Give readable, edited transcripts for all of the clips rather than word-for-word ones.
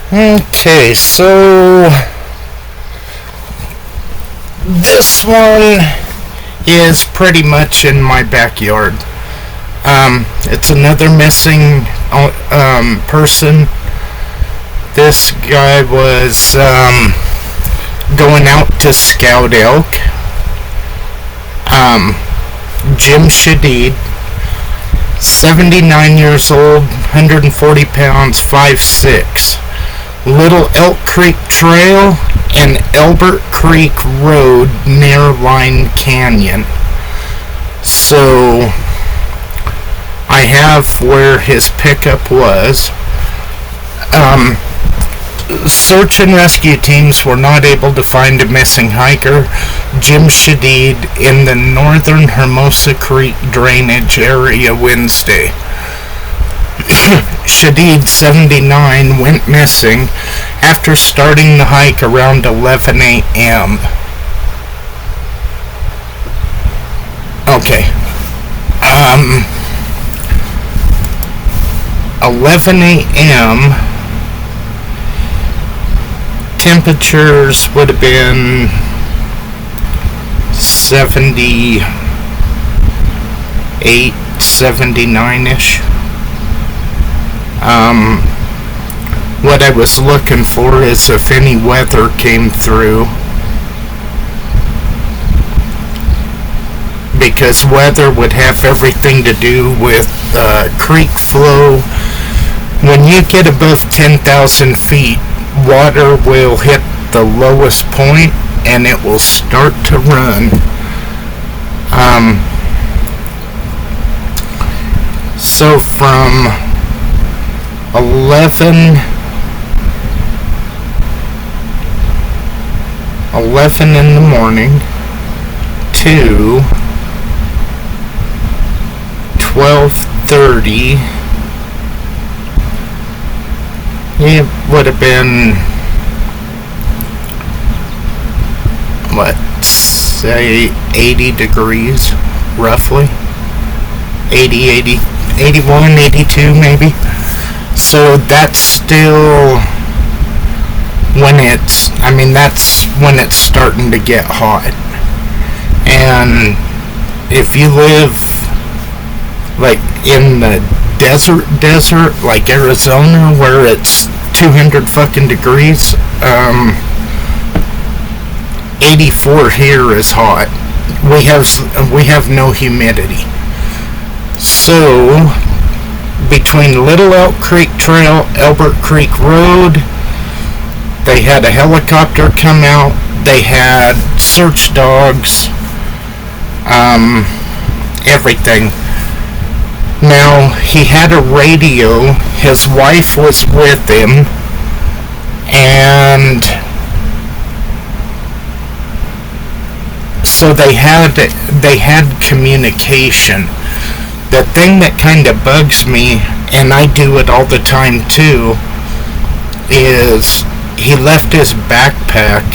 Okay, so this one is pretty much in my backyard. It's another missing person. This guy was going out to scout elk. Jim Shadid, 79 years old, 140 pounds, 5'6". Little Elk Creek Trail and Elbert Creek Road near Line Canyon. So I have where his pickup was. Search and rescue teams were not able to find a missing hiker, Jim Shadid, in the northern Hermosa Creek drainage area Wednesday. Shadid, 79, went missing after starting the hike around 11 a.m. Okay. 11 a.m. Temperatures would have been 78, 79-ish. What I was looking for is if any weather came through, because weather would have everything to do with creek flow. When you get above 10,000 feet, water will hit the lowest point and it will start to run. So from 11 in the morning to 12:30, it would have been, say 80 degrees, roughly. 80, 81, 82 maybe. So that's still that's when it's starting to get hot. And if you live like in the desert like Arizona, where it's 200 fucking degrees, 84 here is hot. We have no humidity. So between Little Elk Creek Trail, Elbert Creek Road, they had a helicopter come out. They had search dogs, everything. Now, he had a radio. His wife was with him, and so they had communication. The thing that kind of bugs me, and I do it all the time too, is he left his backpack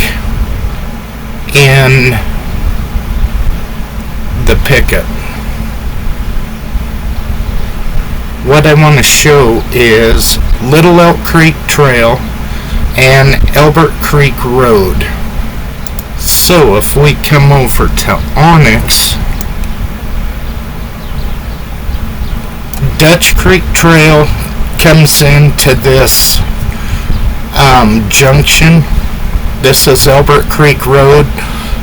in the pickup. What I want to show is Little Elk Creek Trail and Elbert Creek Road. So if we come over to Onyx, Dutch Creek Trail comes into this junction. This is Elbert Creek Road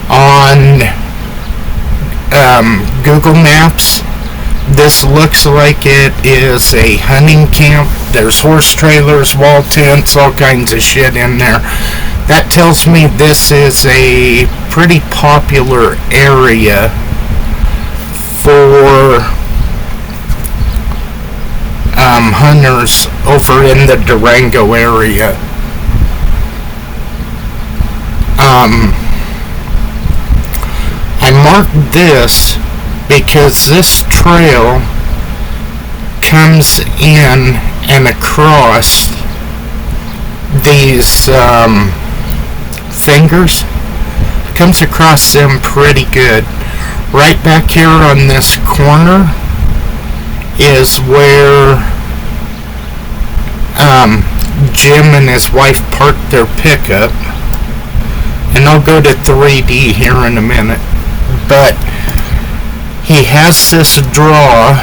on Google Maps. This looks like it is a hunting camp. There's horse trailers, wall tents, all kinds of shit in there. That tells me this is a pretty popular area for hunters over in the Durango area. I marked this because this trail comes in and across these fingers, comes across them pretty good. Right back here on this corner is where Jim and his wife parked their pickup, and I'll go to 3D here in a minute, but he has this draw,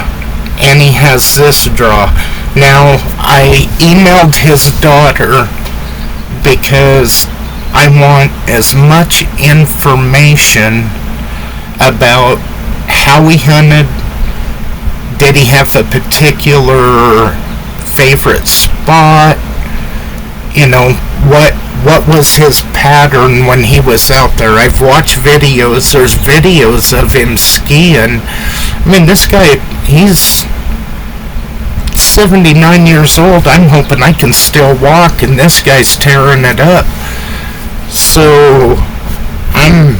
and he has this draw. Now, I emailed his daughter because I want as much information about how he hunted. Did he have a particular favorite spot? You know, what was his pattern when he was out there? I've watched videos. There's videos of him skiing. I mean, this guy, he's 79 years old. I'm hoping I can still walk, and this guy's tearing it up. So, I'm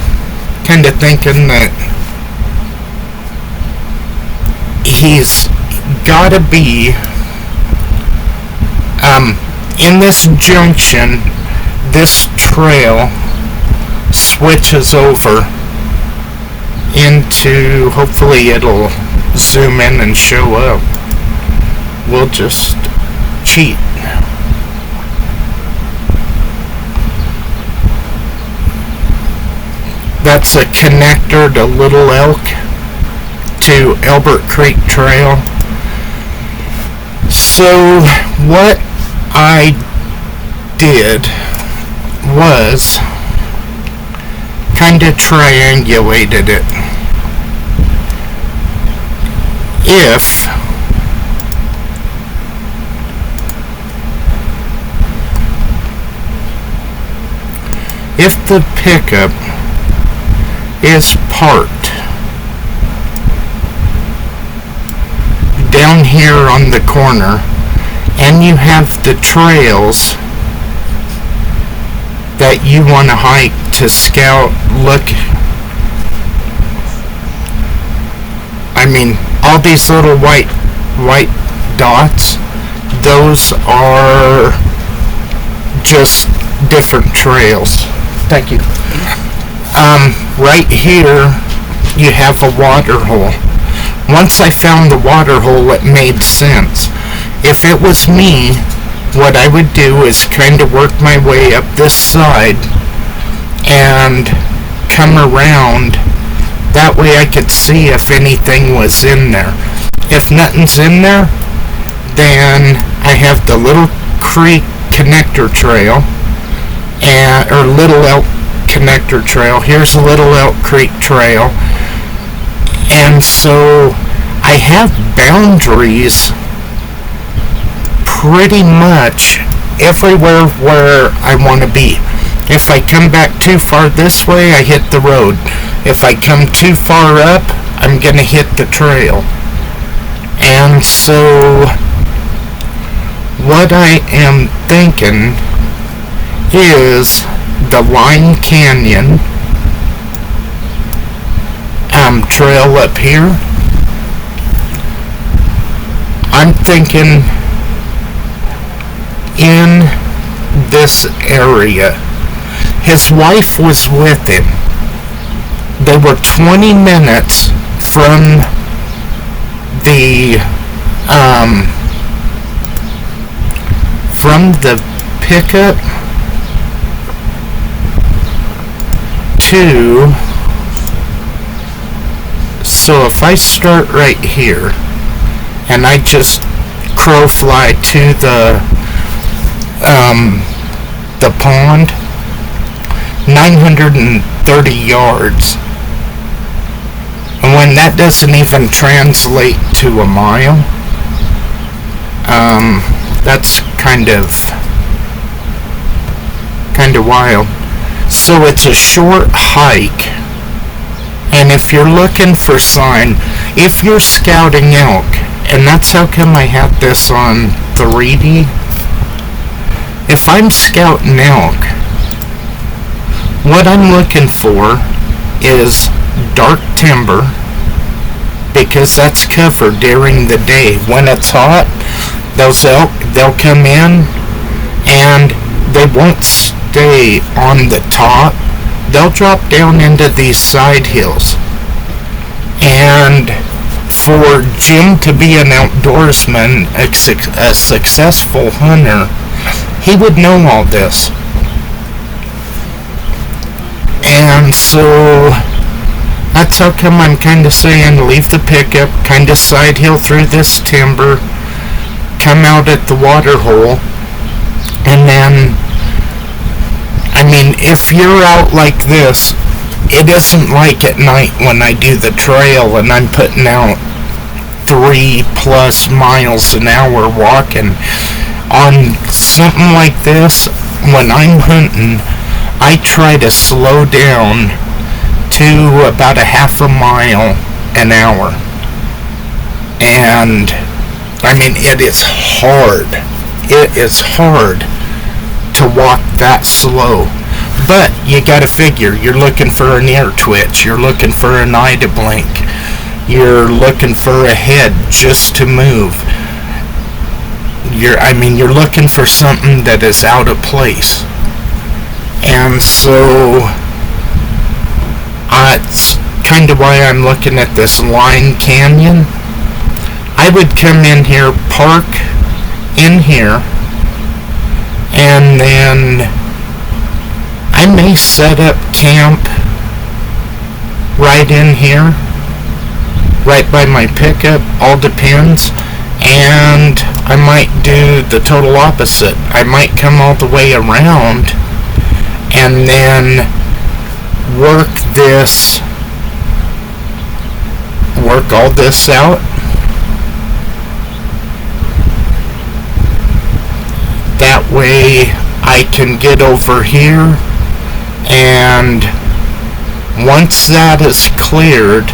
kind of thinking that he's got to be in this junction. This trail switches over into, hopefully it'll zoom in and show up. We'll just cheat. That's a connector to Little Elk to Elbert Creek Trail. So what I did was kind of triangulated it. If the pickup is parked down here on the corner, and you have the trails that you want to hike to scout, look, I mean, all these little white dots, those are just different trails. Thank you. Right here you have a water hole. Once I found the water hole, it made sense. If it was me, what I would do is kind of work my way up this side and come around. That way I could see if anything was in there. If nothing's in there, then I have the Little Creek Connector Trail, or Little Elk Connector Trail. Here's a Little Elk Creek Trail. And so I have boundaries pretty much everywhere where I want to be. If I come back too far this way, I hit the road. If I come too far up, I'm going to hit the trail. And so what I am thinking is the Line Canyon trail up here. I'm thinking in this area. His wife was with him. They were 20 minutes from the pickup to, so if I start right here and I just crow fly to the pond, 930 yards. And when that doesn't even translate to a mile, that's kind of wild. So it's a short hike, and if you're looking for sign, if you're scouting elk, and that's how come I had this on 3D, if I'm scouting elk, what I'm looking for is dark timber, because that's covered during the day. When it's hot, those elk, they'll come in and they won't stay on the top. They'll drop down into these side hills. And for Jim to be an outdoorsman, a successful hunter, he would know all this. And so that's how come I'm kind of saying leave the pickup, kind of side hill through this timber, come out at the water hole, and then, I mean, if you're out like this, it isn't like at night when I do the trail and I'm putting out 3+ miles an hour walking. On something like this, when I'm hunting, I try to slow down to about a half a mile an hour. And I mean, it is hard. It is hard to walk that slow. But you gotta figure, you're looking for an ear twitch, you're looking for an eye to blink, you're looking for a head just to move. You're looking for something that is out of place. And so it's kind of why I'm looking at this line canyon. I would come in here, park in here, and then I may set up camp right in here, right by my pickup, all depends. And I might do the total opposite. I might come all the way around and then work all this out. That way I can get over here, and once that is cleared,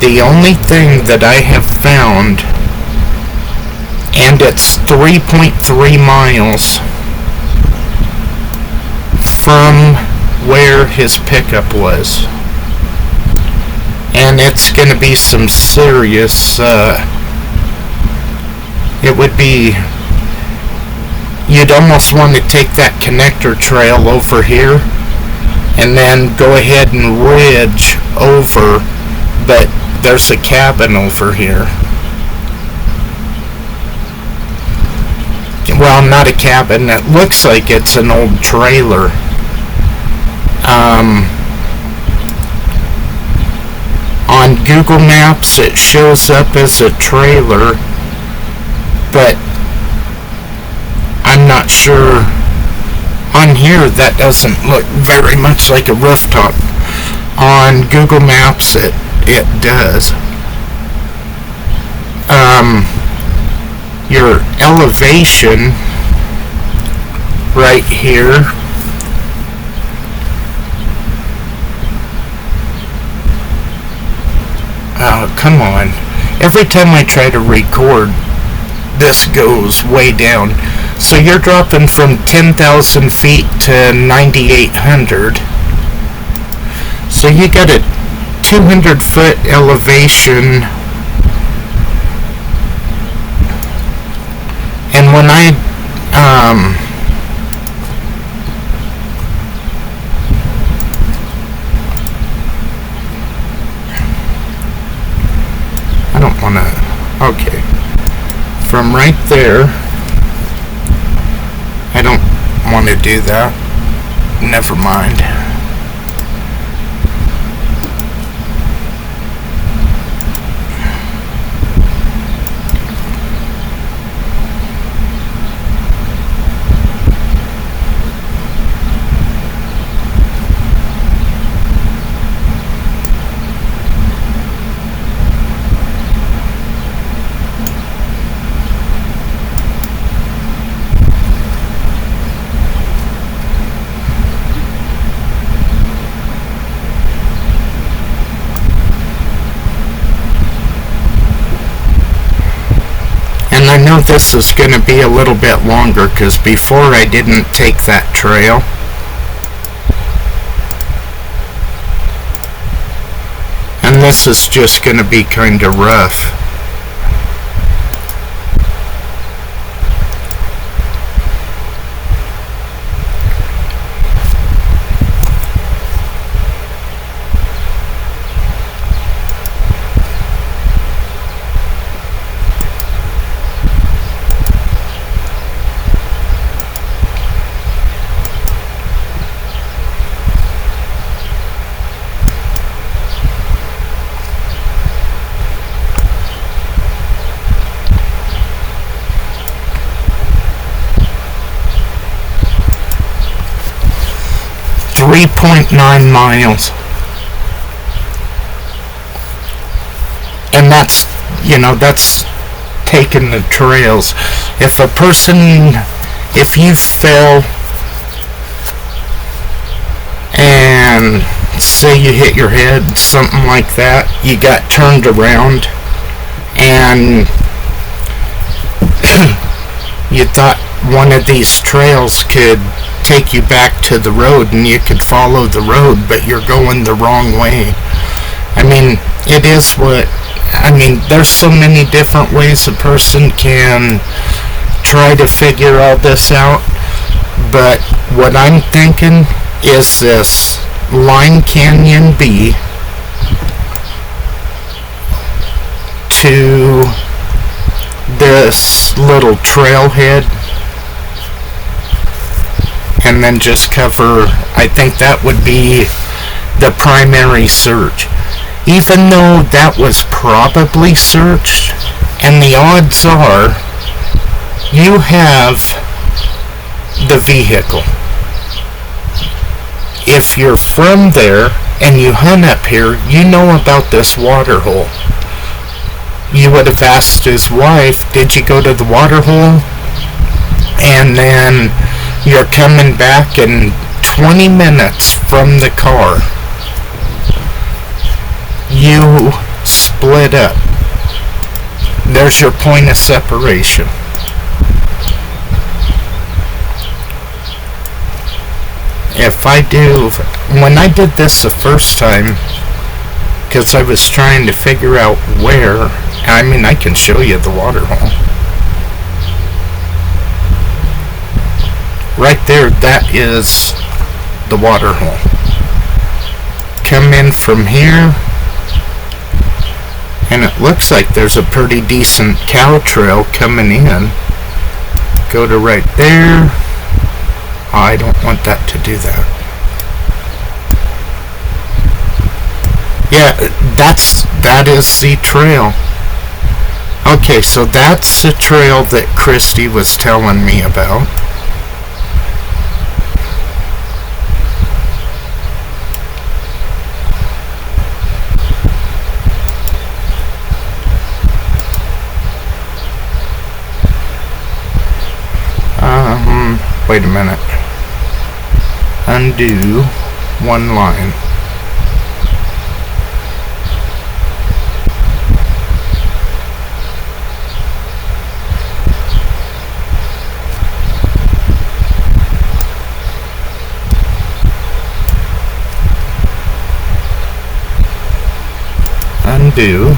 the only thing that I have found, and it's 3.3 miles from where his pickup was, and it's going to be some serious, it would be, you'd almost want to take that connector trail over here and then go ahead and ridge over, but there's a cabin over here. Well, not a cabin, it looks like it's an old trailer. On Google Maps it shows up as a trailer, but I'm not sure. On here that doesn't look very much like a rooftop. On Google Maps it does. Your elevation right here, oh come on, every time I try to record this goes way down. So you're dropping from 10,000 feet to 9,800. So you got a 200-foot elevation. And when I don't want to, okay, from right there, I don't want to do that, never mind. I know this is going to be a little bit longer because before I didn't take that trail. And this is just going to be kind of rough. 3.9 miles. And that's taking the trails. If you fell and say you hit your head, something like that, you got turned around and you thought one of these trails could take you back to the road and you could follow the road, but you're going the wrong way. There's so many different ways a person can try to figure all this out, but what I'm thinking is this Line Canyon B to this little trailhead, and then just cover, I think that would be the primary search. Even though that was probably searched, and the odds are you have the vehicle. If you're from there and you hunt up here, you know about this water hole. You would have asked his wife, did you go to the water hole? And then you're coming back in 20 minutes from the car. You split up. There's your point of separation. When I did this the first time, because I was trying to figure out where, I can show you the water hole. Right there, that is the water hole. Come in from here, and it looks like there's a pretty decent cow trail coming in. Go to right there. I don't want that to do that. Yeah, that is the trail. Okay, so that's the trail that Christy was telling me about. Wait a minute. Undo one line. Undo.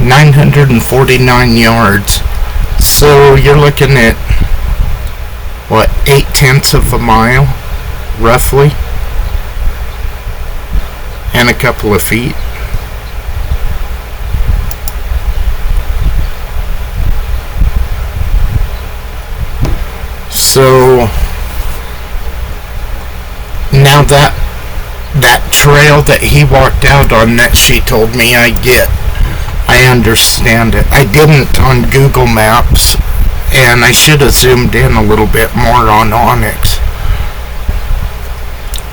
.949 yards. So you're looking at what, 0.8 of a mile, roughly, and a couple of feet. So now that trail that he walked out on, that she told me I understand it. I didn't on Google Maps, and I should have zoomed in a little bit more on Onyx.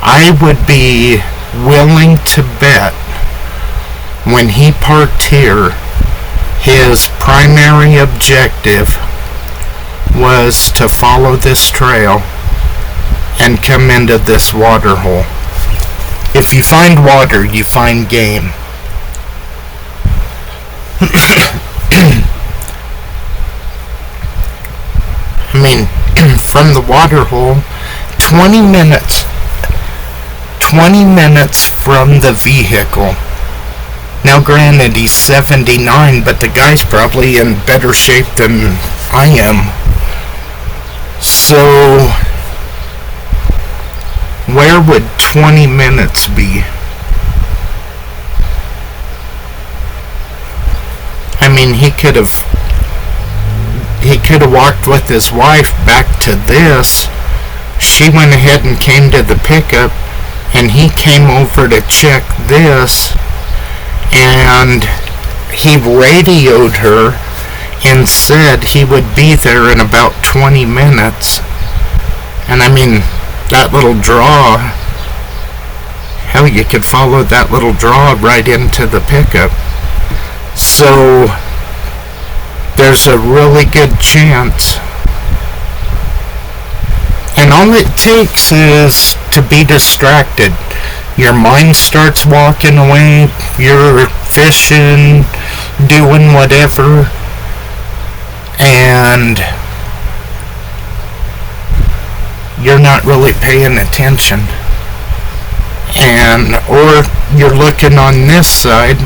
I would be willing to bet when he parked here, his primary objective was to follow this trail and come into this water hole. If you find water, you find game. From the water hole, 20 minutes from the vehicle. Now granted, he's 79, but the guy's probably in better shape than I am. So where would 20 minutes be? He could have he could have walked with his wife back to this. She went ahead and came to the pickup, and he came over to check this, and he radioed her and said he would be there in about 20 minutes. And I mean, that little draw, hell, you could follow that little draw right into the pickup. So there's a really good chance. And all it takes is to be distracted. Your mind starts walking away, you're fishing, doing whatever, and you're not really paying attention. And or you're looking on this side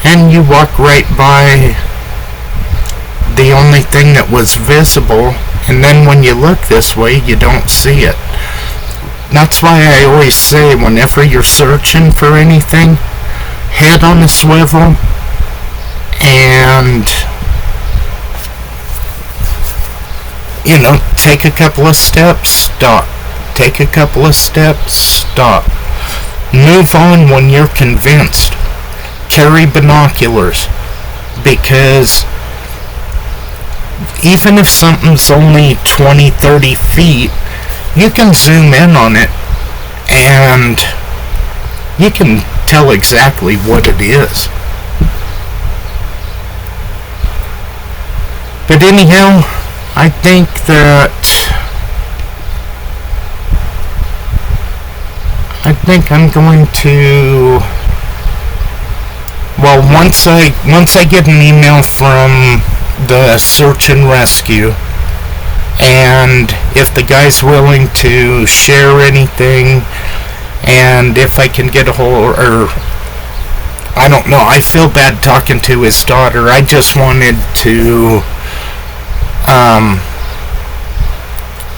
and you walk right by the only thing that was visible, and then when you look this way you don't see it. That's why I always say, whenever you're searching for anything, head on a swivel and, you know, take a couple of steps, stop. Take a couple of steps, stop. Move on when you're convinced. Carry binoculars, because even if something's only 20-30 feet, you can zoom in on it and you can tell exactly what it is. But anyhow, I think I'm going to, well, once I get an email from the search and rescue, and if the guy's willing to share anything, and if I can get a hold, or I don't know, I feel bad talking to his daughter. I just wanted to,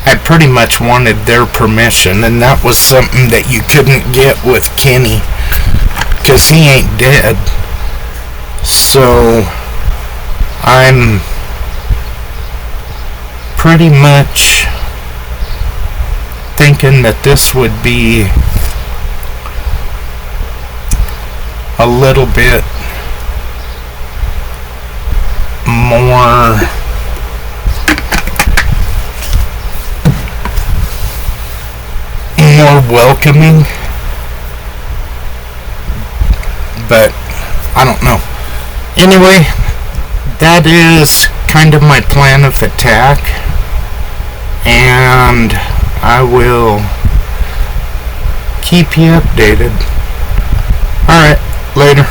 I pretty much wanted their permission, and that was something that you couldn't get with Kenny, because he ain't dead. So I'm pretty much thinking that this would be a little bit more welcoming, but I don't know. Anyway, that is kind of my plan of attack, and I will keep you updated. Alright, later.